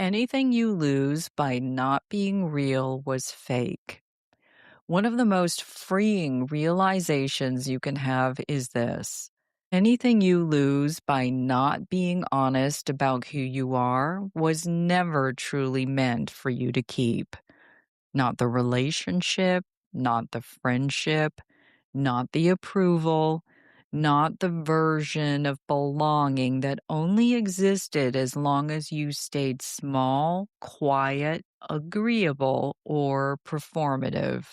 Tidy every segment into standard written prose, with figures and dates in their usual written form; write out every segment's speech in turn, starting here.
Anything you lose by not being real was fake. One of the most freeing realizations you can have is this. Anything you lose by not being honest about who you are was never truly meant for you to keep. Not the relationship, not the friendship, not the approval, not the version of belonging that only existed as long as you stayed small, quiet, agreeable, or performative.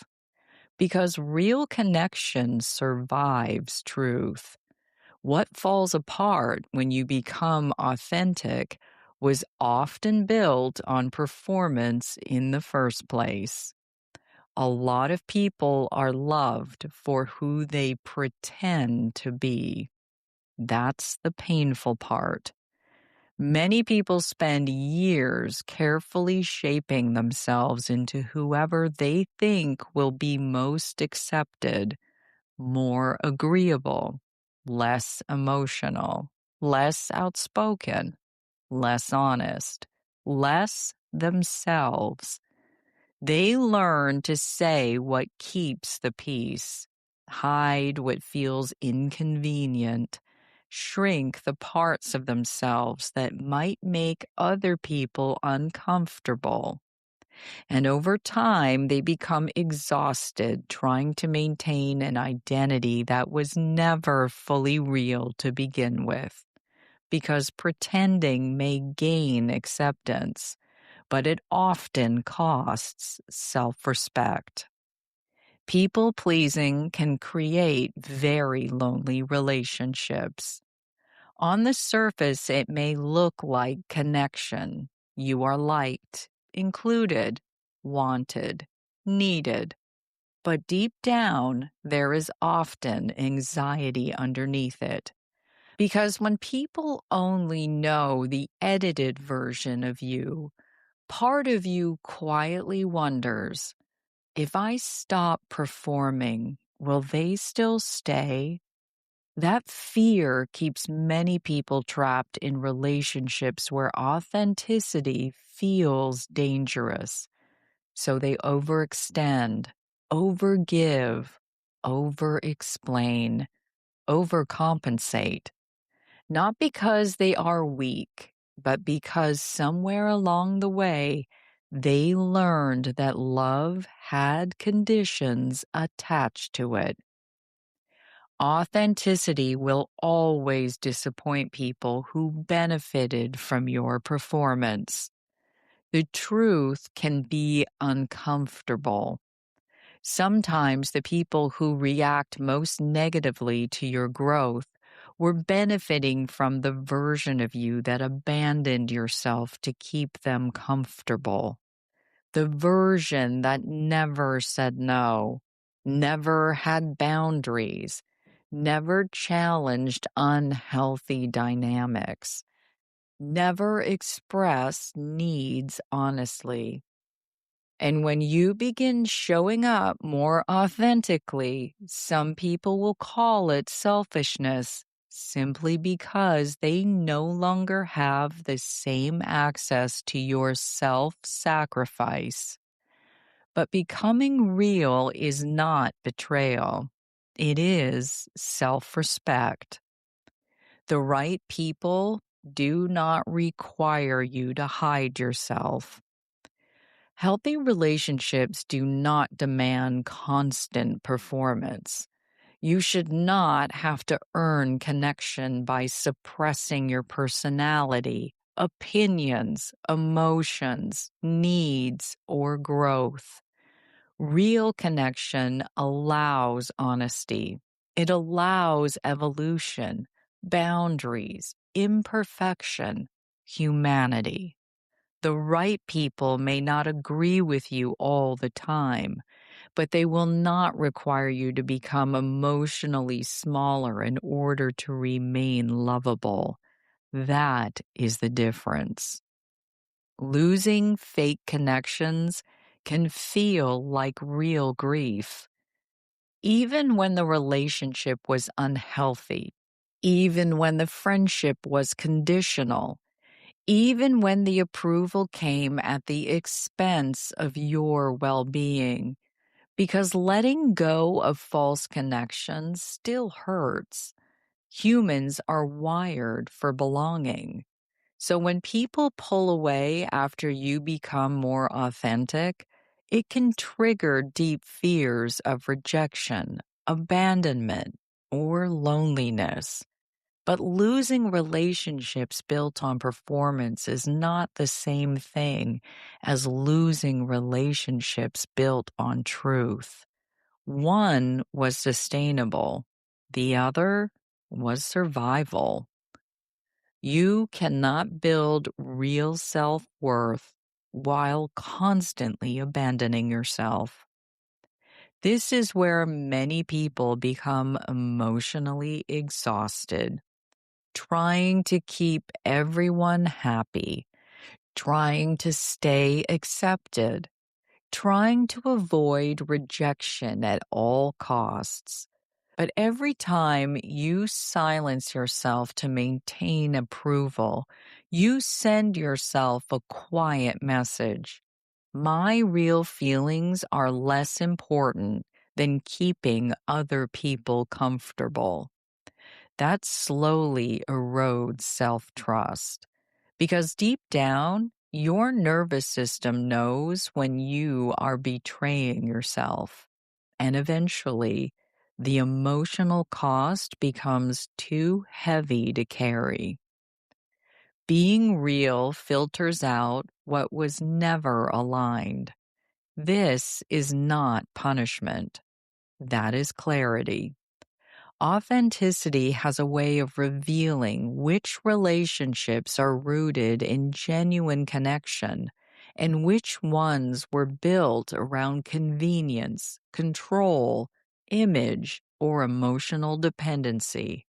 Because real connection survives truth. What falls apart when you become authentic was often built on performance in the first place. A lot of people are loved for who they pretend to be. That's the painful part. Many people spend years carefully shaping themselves into whoever they think will be most accepted, more agreeable, less emotional, less outspoken, less honest, less themselves. They learn to say what keeps the peace, hide what feels inconvenient, shrink the parts of themselves that might make other people uncomfortable. And over time, they become exhausted trying to maintain an identity that was never fully real to begin with, because pretending may gain acceptance, but it often costs self-respect. People pleasing can create very lonely relationships. On the surface, it may look like connection. You are liked, included, wanted, needed. But deep down, there is often anxiety underneath it. Because when people only know the edited version of you, part of you quietly wonders, if I stop performing, will they still stay? That fear keeps many people trapped in relationships where authenticity feels dangerous. So they overextend, overgive, overexplain, overcompensate. Not because they are weak, but because somewhere along the way, they learned that love had conditions attached to it. Authenticity will always disappoint people who benefited from your performance. The truth can be uncomfortable. Sometimes the people who react most negatively to your growth were benefiting from the version of you that abandoned yourself to keep them comfortable. The version that never said no, never had boundaries, never challenged unhealthy dynamics, never expressed needs honestly. And when you begin showing up more authentically, some people will call it selfishness simply because they no longer have the same access to your self-sacrifice. But becoming real is not betrayal. It is self-respect. The right people do not require you to hide yourself. Healthy relationships do not demand constant performance. You should not have to earn connection by suppressing your personality, opinions, emotions, needs, or growth. Real connection allows honesty. It allows evolution, boundaries, imperfection, humanity. The right people may not agree with you all the time, but they will not require you to become emotionally smaller in order to remain lovable. That is the difference. Losing fake connections can feel like real grief. Even when the relationship was unhealthy, even when the friendship was conditional, even when the approval came at the expense of your well being, because letting go of false connections still hurts. Humans are wired for belonging. So when people pull away after you become more authentic, it can trigger deep fears of rejection, abandonment, or loneliness. But losing relationships built on performance is not the same thing as losing relationships built on truth. One was sustainable, the other was survival. You cannot build real self worth while constantly abandoning yourself. This is where many people become emotionally exhausted, trying to keep everyone happy, trying to stay accepted, trying to avoid rejection at all costs. But every time you silence yourself to maintain approval, you send yourself a quiet message. My real feelings are less important than keeping other people comfortable. That slowly erodes self trust because deep down, your nervous system knows when you are betraying yourself. And eventually, the emotional cost becomes too heavy to carry. Being real filters out what was never aligned. This is not punishment. That is clarity. Authenticity has a way of revealing which relationships are rooted in genuine connection and which ones were built around convenience, control, image, or emotional dependency.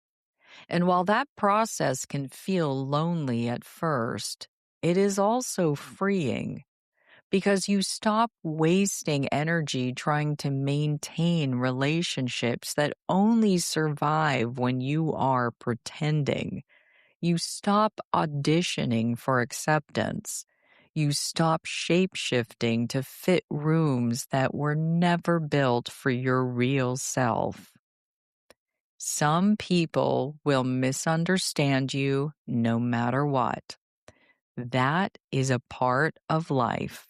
And while that process can feel lonely at first, it is also freeing because you stop wasting energy trying to maintain relationships that only survive when you are pretending. You stop auditioning for acceptance. You stop shapeshifting to fit rooms that were never built for your real self. Some people will misunderstand you no matter what. That is a part of life.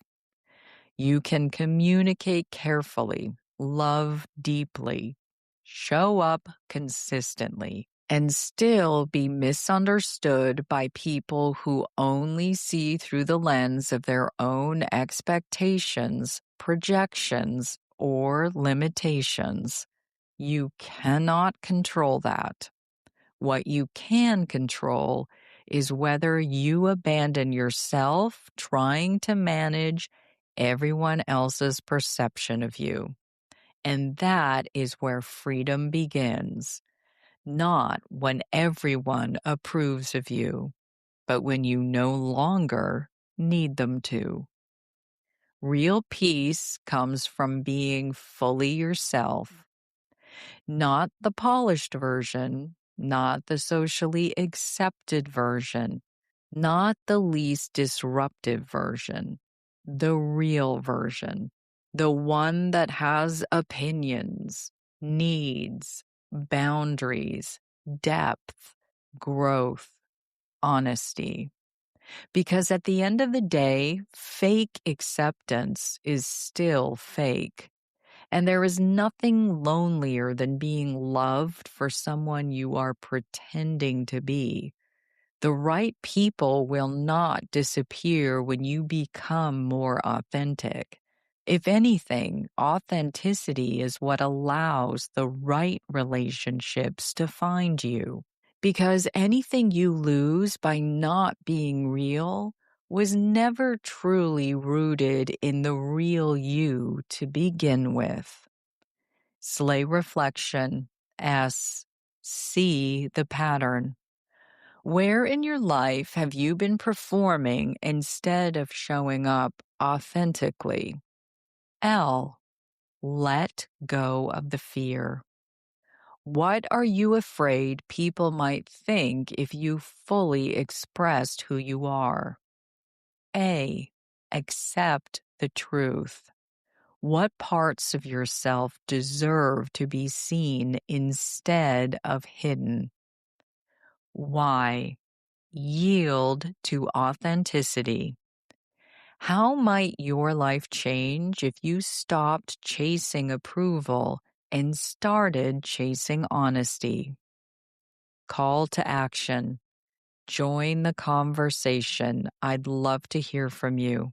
You can communicate carefully, love deeply, show up consistently, and still be misunderstood by people who only see through the lens of their own expectations, projections, or limitations. You cannot control that. What you can control is whether you abandon yourself trying to manage everyone else's perception of you. And that is where freedom begins, not when everyone approves of you, but when you no longer need them to. Real peace comes from being fully yourself, not the polished version, not the socially accepted version, not the least disruptive version, the real version, the one that has opinions, needs, boundaries, depth, growth, honesty. Because at the end of the day, fake acceptance is still fake. And there is nothing lonelier than being loved for someone you are pretending to be. The right people will not disappear when you become more authentic. If anything, authenticity is what allows the right relationships to find you. Because anything you lose by not being real was never truly rooted in the real you to begin with. Slay reflection. S. See the pattern. Where in your life have you been performing instead of showing up authentically? L. Let go of the fear. What are you afraid people might think if you fully expressed who you are? A. Accept the truth. What parts of yourself deserve to be seen instead of hidden? Why? Yield to authenticity. How might your life change if you stopped chasing approval and started chasing honesty? Call to action. Join the conversation. I'd love to hear from you.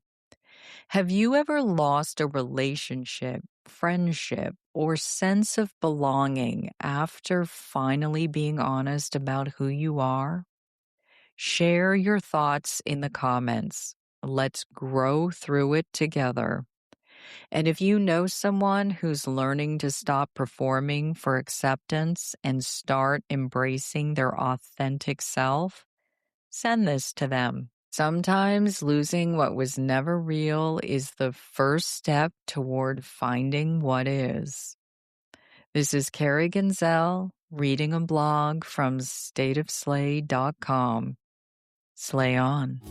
Have you ever lost a relationship, friendship, or sense of belonging after finally being honest about who you are? Share your thoughts in the comments. Let's grow through it together. And if you know someone who's learning to stop performing for acceptance and start embracing their authentic self, send this to them. Sometimes losing what was never real is the first step toward finding what is. This is Carrie Genzel reading a blog from stateofslay.com. Slay on.